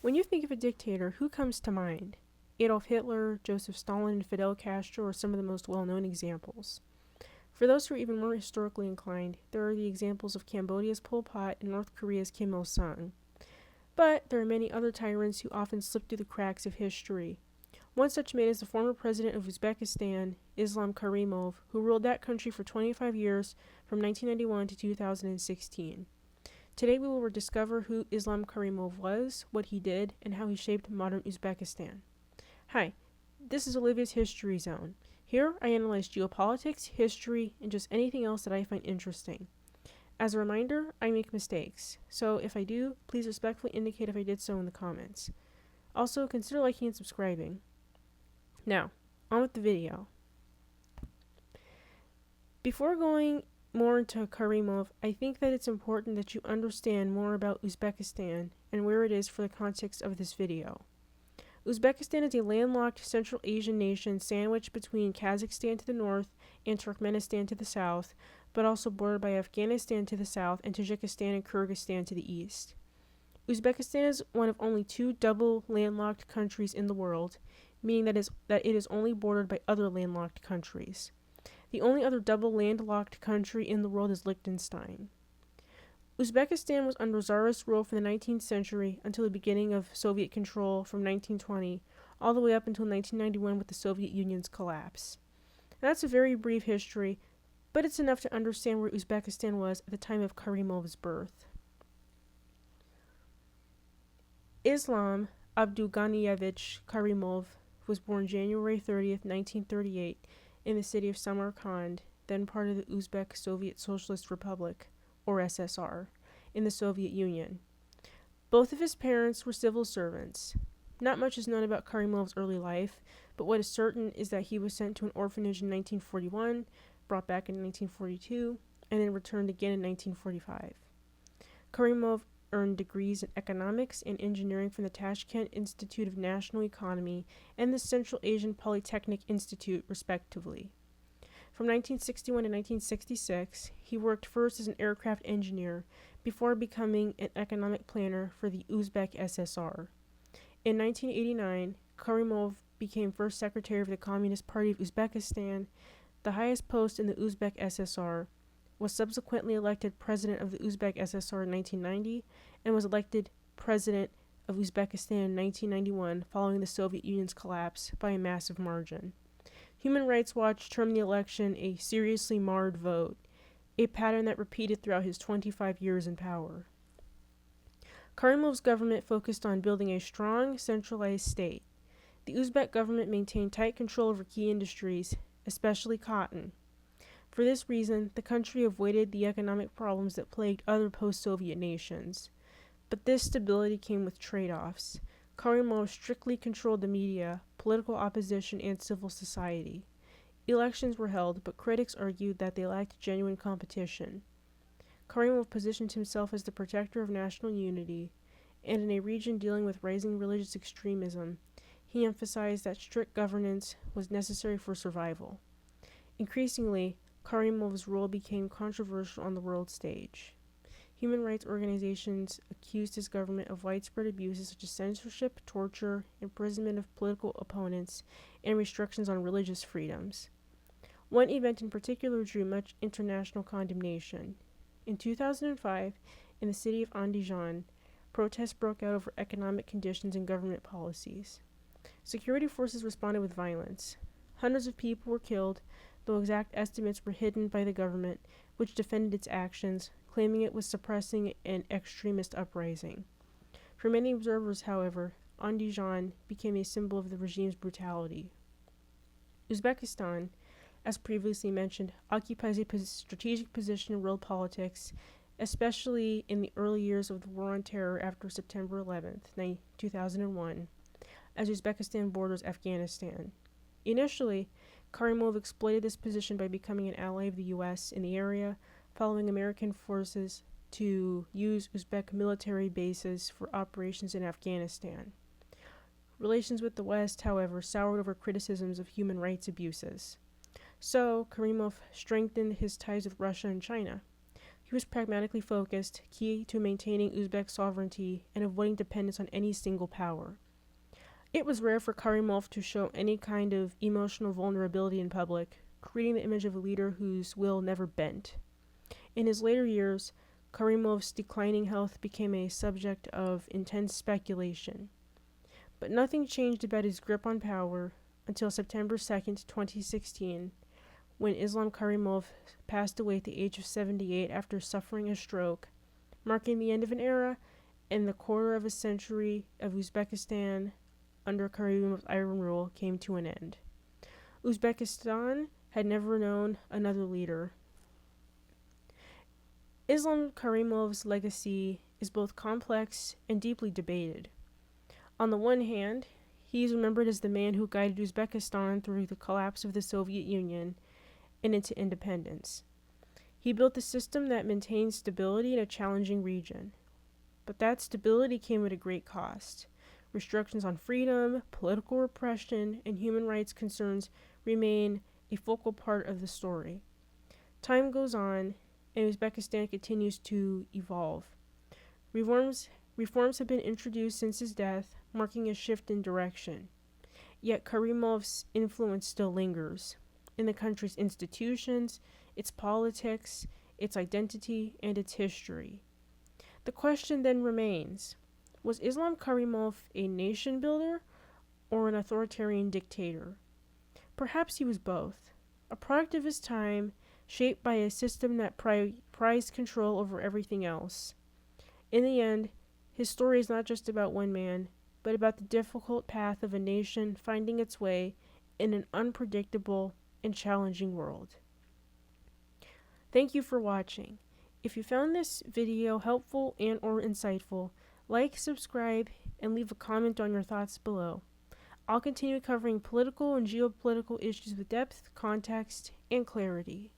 When you think of a dictator, who comes to mind? Adolf Hitler, Joseph Stalin, and Fidel Castro are some of the most well-known examples. For those who are even more historically inclined, there are the examples of Cambodia's Pol Pot and North Korea's Kim Il-sung. But there are many other tyrants who often slip through the cracks of history. One such man is the former president of Uzbekistan, Islam Karimov, who ruled that country for 25 years from 1991 to 2016. Today we will discover who Islam Karimov was, what he did, and how he shaped modern Uzbekistan. Hi, this is Olivia's History Zone. Here I analyze geopolitics, history, and just anything else that I find interesting. As a reminder, I make mistakes, so if I do, please respectfully indicate if I did so in the comments. Also, consider liking and subscribing. Now, on with the video. Before going more into Karimov, I think that it's important that you understand more about Uzbekistan and where it is for the context of this video. Uzbekistan is a landlocked Central Asian nation sandwiched between Kazakhstan to the north and Turkmenistan to the south, but also bordered by Afghanistan to the south and Tajikistan and Kyrgyzstan to the east. Uzbekistan is one of only two double landlocked countries in the world, meaning that it is only bordered by other landlocked countries. The only other double landlocked country in the world is Liechtenstein. Uzbekistan was under Tsarist rule from the 19th century until the beginning of Soviet control from 1920, all the way up until 1991 with the Soviet Union's collapse. Now, that's a very brief history, but it's enough to understand where Uzbekistan was at the time of Karimov's birth. Islam Abdulganiyevich Karimov was born January 30th, 1938, in the city of Samarkand, then part of the Uzbek Soviet Socialist Republic, or SSR, in the Soviet Union. Both of his parents were civil servants. Not much is known about Karimov's early life, but what is certain is that he was sent to an orphanage in 1941, brought back in 1942, and then returned again in 1945. Karimov earned degrees in economics and engineering from the Tashkent Institute of National Economy and the Central Asian Polytechnic Institute, respectively. From 1961 to 1966, he worked first as an aircraft engineer before becoming an economic planner for the Uzbek SSR. In 1989, Karimov became first secretary of the Communist Party of Uzbekistan, the highest post in the Uzbek SSR, was subsequently elected president of the Uzbek SSR in 1990, and was elected president of Uzbekistan in 1991 following the Soviet Union's collapse by a massive margin. Human Rights Watch termed the election a seriously marred vote, a pattern that repeated throughout his 25 years in power. Karimov's government focused on building a strong, centralized state. The Uzbek government maintained tight control over key industries, especially cotton. For this reason, the country avoided the economic problems that plagued other post-Soviet nations. But this stability came with trade-offs. Karimov strictly controlled the media, political opposition, and civil society. Elections were held, but critics argued that they lacked genuine competition. Karimov positioned himself as the protector of national unity, and in a region dealing with rising religious extremism, he emphasized that strict governance was necessary for survival. Increasingly, Karimov's role became controversial on the world stage. Human rights organizations accused his government of widespread abuses such as censorship, torture, imprisonment of political opponents, and restrictions on religious freedoms. One event in particular drew much international condemnation. In 2005, in the city of Andijan, protests broke out over economic conditions and government policies. Security forces responded with violence. Hundreds of people were killed, though exact estimates were hidden by the government, which defended its actions, claiming it was suppressing an extremist uprising. For many observers, however, Andijan became a symbol of the regime's brutality. Uzbekistan, as previously mentioned, occupies a strategic position in world politics, especially in the early years of the War on Terror after September 11th, 2001, as Uzbekistan borders Afghanistan. Initially, Karimov exploited this position by becoming an ally of the U.S. in the area, following American forces to use Uzbek military bases for operations in Afghanistan. Relations with the West, however, soured over criticisms of human rights abuses. So, Karimov strengthened his ties with Russia and China. He was pragmatically focused, key to maintaining Uzbek sovereignty and avoiding dependence on any single power. It was rare for Karimov to show any kind of emotional vulnerability in public, creating the image of a leader whose will never bent. In his later years, Karimov's declining health became a subject of intense speculation. But nothing changed about his grip on power until September 2nd, 2016, when Islam Karimov passed away at the age of 78 after suffering a stroke, marking the end of an era and the quarter of a century of Uzbekistan under Karimov's iron rule came to an end. Uzbekistan had never known another leader. Islam Karimov's legacy is both complex and deeply debated. On the one hand, he is remembered as the man who guided Uzbekistan through the collapse of the Soviet Union and into independence. He built a system that maintained stability in a challenging region. But that stability came at a great cost. Restrictions on freedom, political repression, and human rights concerns remain a focal part of the story. Time goes on, and Uzbekistan continues to evolve. Reforms have been introduced since his death, marking a shift in direction. Yet Karimov's influence still lingers in the country's institutions, its politics, its identity, and its history. The question then remains, was Islam Karimov a nation builder or an authoritarian dictator? Perhaps he was both, a product of his time, shaped by a system that prized control over everything else. In the end, his story is not just about one man, but about the difficult path of a nation finding its way in an unpredictable and challenging world. Thank you for watching. If you found this video helpful and or insightful, like, subscribe, and leave a comment on your thoughts below. I'll continue covering political and geopolitical issues with depth, context, and clarity.